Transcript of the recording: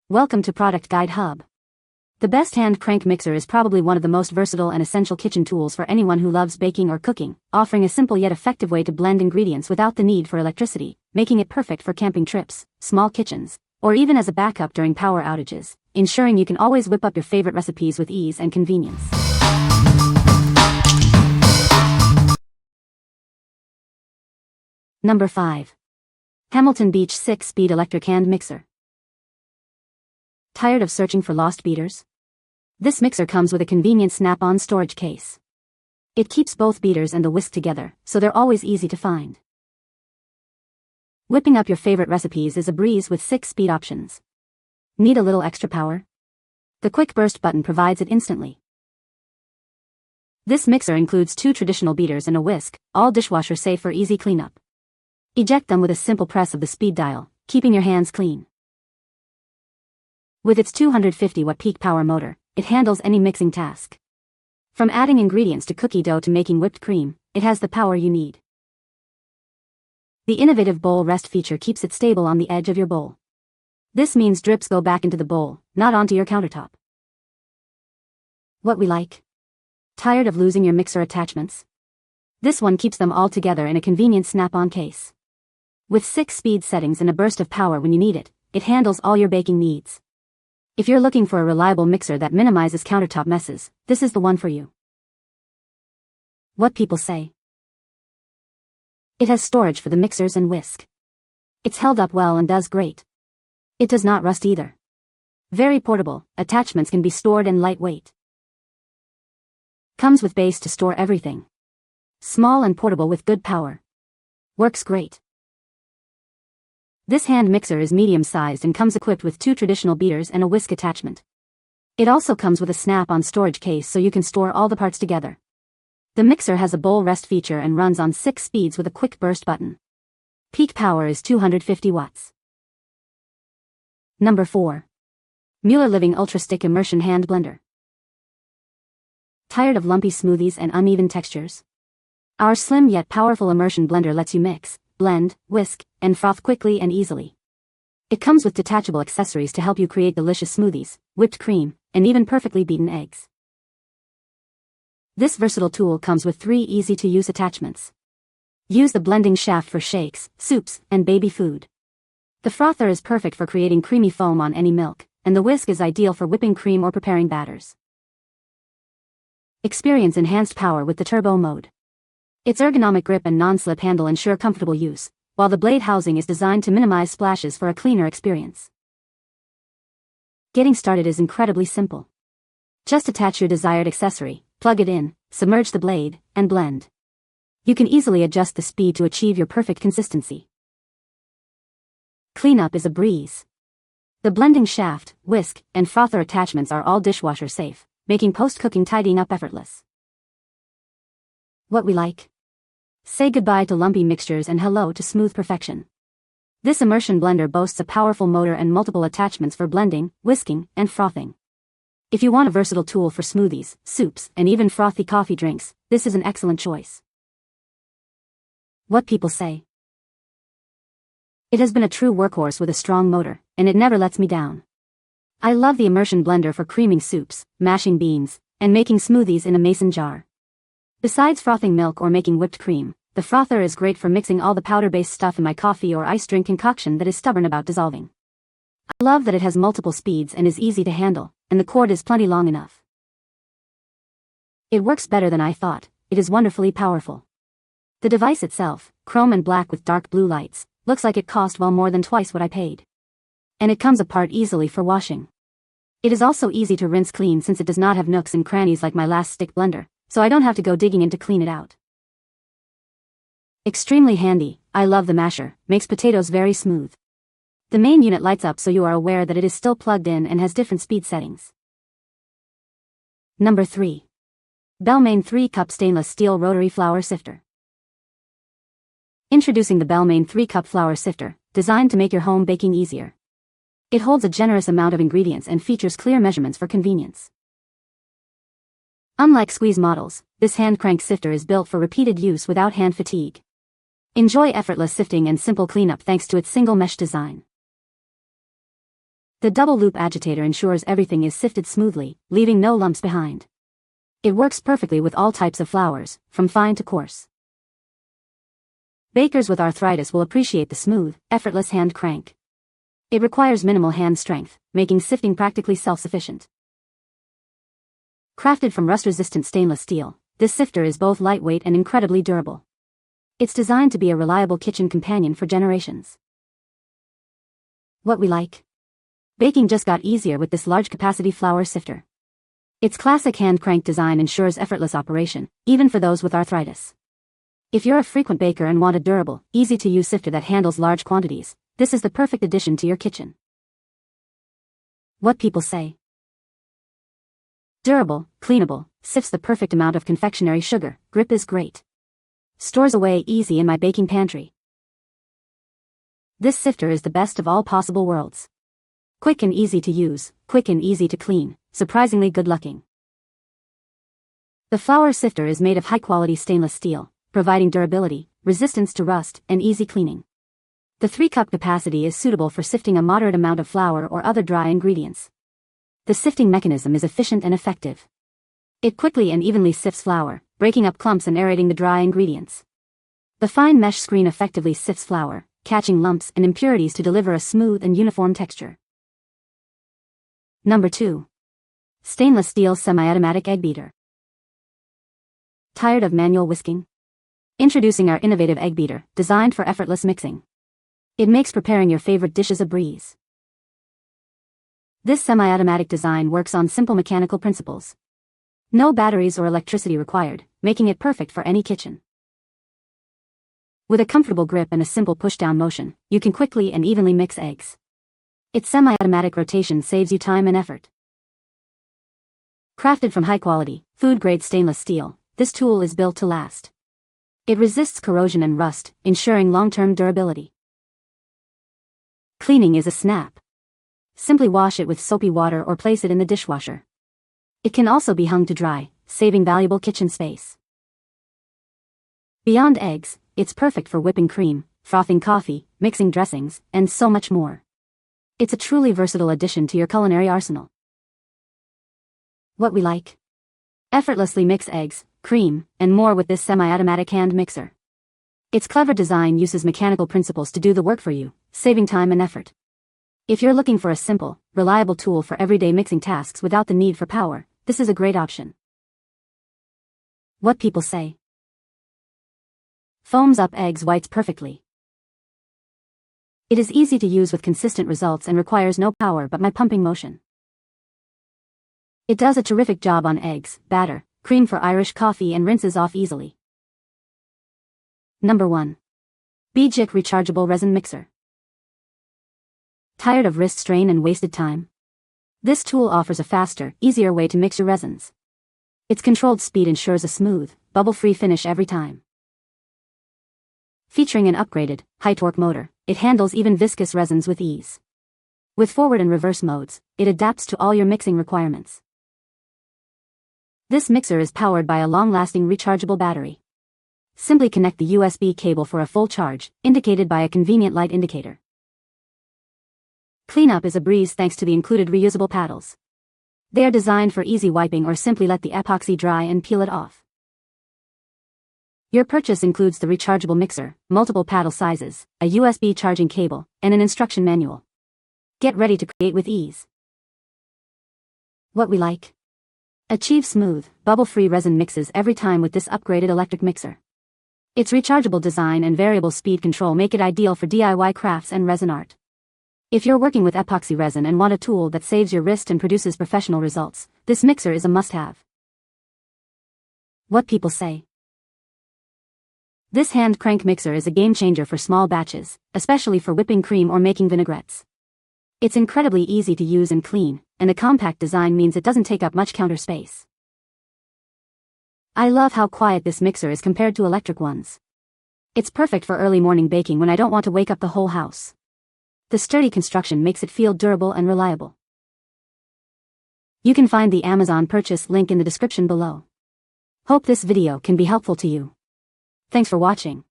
Welcome to Product Guide Hub. The best hand crank mixer is probably one of the most versatile and essential kitchen tools for anyone who loves baking or cooking, offering a simple yet effective way to blend ingredients without the need for electricity, making it perfect for camping trips, small kitchens, or even as a backup during power outages, ensuring you can always whip up your favorite recipes with ease and convenience. Number 5. Hamilton Beach 6-Speed Electric Hand Mixer. Tired of searching for lost beaters? This mixer comes with a convenient snap-on storage case. It keeps both beaters and the whisk together, so they're always easy to find. Whipping up your favorite recipes is a breeze with 6 speed options. Need a little extra power? The quick burst button provides it instantly. This mixer includes 2 traditional beaters and a whisk, all dishwasher safe for easy cleanup. Eject them with a simple press of the speed dial, keeping your hands clean. With its 250-watt peak power motor, it handles any mixing task. From adding ingredients to cookie dough to making whipped cream, it has the power you need. The innovative bowl rest feature keeps it stable on the edge of your bowl. This means drips go back into the bowl, not onto your countertop. What we like? Tired of losing your mixer attachments? This one keeps them all together in a convenient snap-on case. With 6 speed settings and a burst of power when you need it, it handles all your baking needs. If you're looking for a reliable mixer that minimizes countertop messes, this is the one for you. What people say. It has storage for the mixers and whisk. It's held up well and does great. It does not rust either. Very portable, attachments can be stored and lightweight. Comes with base to store everything. Small and portable with good power. Works great. This hand mixer is medium-sized and comes equipped with 2 traditional beaters and a whisk attachment. It also comes with a snap-on storage case so you can store all the parts together. The mixer has a bowl rest feature and runs on 6 speeds with a quick burst button. Peak power is 250 watts. Number 4. MuellerLiving Ultra Stick Immersion Hand Blender. Tired of lumpy smoothies and uneven textures? Our slim yet powerful immersion blender lets you mix, blend, whisk, and froth quickly and easily. It comes with detachable accessories to help you create delicious smoothies, whipped cream, and even perfectly beaten eggs. This versatile tool comes with 3 easy-to-use attachments. Use the blending shaft for shakes, soups, and baby food. The frother is perfect for creating creamy foam on any milk, and the whisk is ideal for whipping cream or preparing batters. Experience enhanced power with the turbo mode. Its ergonomic grip and non-slip handle ensure comfortable use, while the blade housing is designed to minimize splashes for a cleaner experience. Getting started is incredibly simple. Just attach your desired accessory, plug it in, submerge the blade, and blend. You can easily adjust the speed to achieve your perfect consistency. Cleanup is a breeze. The blending shaft, whisk, and frother attachments are all dishwasher safe, making post-cooking tidying up effortless. What we like? Say goodbye to lumpy mixtures and hello to smooth perfection. This immersion blender boasts a powerful motor and multiple attachments for blending, whisking, and frothing. If you want a versatile tool for smoothies, soups, and even frothy coffee drinks, this is an excellent choice. What people say. It has been a true workhorse with a strong motor, and it never lets me down. I love the immersion blender for creaming soups, mashing beans, and making smoothies in a mason jar. Besides frothing milk or making whipped cream, the frother is great for mixing all the powder-based stuff in my coffee or iced drink concoction that is stubborn about dissolving. I love that it has multiple speeds and is easy to handle, and the cord is plenty long enough. It works better than I thought. It is wonderfully powerful. The device itself, chrome and black with dark blue lights, looks like it cost well more than twice what I paid. And it comes apart easily for washing. It is also easy to rinse clean since it does not have nooks and crannies like my last stick blender, so I don't have to go digging in to clean it out. Extremely handy. I love the masher, makes potatoes very smooth. The main unit lights up so you are aware that it is still plugged in and has different speed settings. Number 3. Bellemain 3-Cup Stainless Steel Rotary Flour Sifter. Introducing the Bellemain 3-Cup Flour Sifter, designed to make your home baking easier. It holds a generous amount of ingredients and features clear measurements for convenience. Unlike squeeze models, this hand crank sifter is built for repeated use without hand fatigue. Enjoy effortless sifting and simple cleanup thanks to its single mesh design. The double loop agitator ensures everything is sifted smoothly, leaving no lumps behind. It works perfectly with all types of flours, from fine to coarse. Bakers with arthritis will appreciate the smooth, effortless hand crank. It requires minimal hand strength, making sifting practically self-sufficient. Crafted from rust-resistant stainless steel, this sifter is both lightweight and incredibly durable. It's designed to be a reliable kitchen companion for generations. What we like? Baking just got easier with this large-capacity flour sifter. Its classic hand crank design ensures effortless operation, even for those with arthritis. If you're a frequent baker and want a durable, easy-to-use sifter that handles large quantities, this is the perfect addition to your kitchen. What people say? Durable, cleanable, sifts the perfect amount of confectionery sugar, grip is great. Stores away easy in my baking pantry. This sifter is the best of all possible worlds. Quick and easy to use, quick and easy to clean, surprisingly good-looking. The flour sifter is made of high-quality stainless steel, providing durability, resistance to rust, and easy cleaning. The 3-cup capacity is suitable for sifting a moderate amount of flour or other dry ingredients. The sifting mechanism is efficient and effective. It quickly and evenly sifts flour, breaking up clumps and aerating the dry ingredients. The fine mesh screen effectively sifts flour, catching lumps and impurities to deliver a smooth and uniform texture. Number 2. Stainless steel semi-automatic Eggbeater. Tired of manual whisking? Introducing our innovative Eggbeater, designed for effortless mixing. It makes preparing your favorite dishes a breeze. This semi-automatic design works on simple mechanical principles. No batteries or electricity required, making it perfect for any kitchen. With a comfortable grip and a simple push-down motion, you can quickly and evenly mix eggs. Its semi-automatic rotation saves you time and effort. Crafted from high-quality, food-grade stainless steel, this tool is built to last. It resists corrosion and rust, ensuring long-term durability. Cleaning is a snap. Simply wash it with soapy water or place it in the dishwasher. It can also be hung to dry, saving valuable kitchen space. Beyond eggs, it's perfect for whipping cream, frothing coffee, mixing dressings, and so much more. It's a truly versatile addition to your culinary arsenal. What we like? Effortlessly mix eggs, cream, and more with this semi-automatic hand mixer. Its clever design uses mechanical principles to do the work for you, saving time and effort. If you're looking for a simple, reliable tool for everyday mixing tasks without the need for power, this is a great option. What people say? Foams up eggs whites perfectly. It is easy to use with consistent results and requires no power but my pumping motion. It does a terrific job on eggs, batter, cream for Irish coffee and rinses off easily. Number 1. BGick Rechargeable Resin Mixer. Tired of wrist strain and wasted time? This tool offers a faster, easier way to mix your resins. Its controlled speed ensures a smooth, bubble-free finish every time. Featuring an upgraded, high-torque motor, it handles even viscous resins with ease. With forward and reverse modes, it adapts to all your mixing requirements. This mixer is powered by a long-lasting rechargeable battery. Simply connect the USB cable for a full charge, indicated by a convenient light indicator. Cleanup is a breeze thanks to the included reusable paddles. They are designed for easy wiping or simply let the epoxy dry and peel it off. Your purchase includes the rechargeable mixer, multiple paddle sizes, a USB charging cable, and an instruction manual. Get ready to create with ease. What we like? Achieve smooth, bubble-free resin mixes every time with this upgraded electric mixer. Its rechargeable design and variable speed control make it ideal for DIY crafts and resin art. If you're working with epoxy resin and want a tool that saves your wrist and produces professional results, this mixer is a must-have. What people say? This hand crank mixer is a game-changer for small batches, especially for whipping cream or making vinaigrettes. It's incredibly easy to use and clean, and the compact design means it doesn't take up much counter space. I love how quiet this mixer is compared to electric ones. It's perfect for early morning baking when I don't want to wake up the whole house. The sturdy construction makes it feel durable and reliable. You can find the Amazon purchase link in the description below. Hope this video can be helpful to you. Thanks for watching.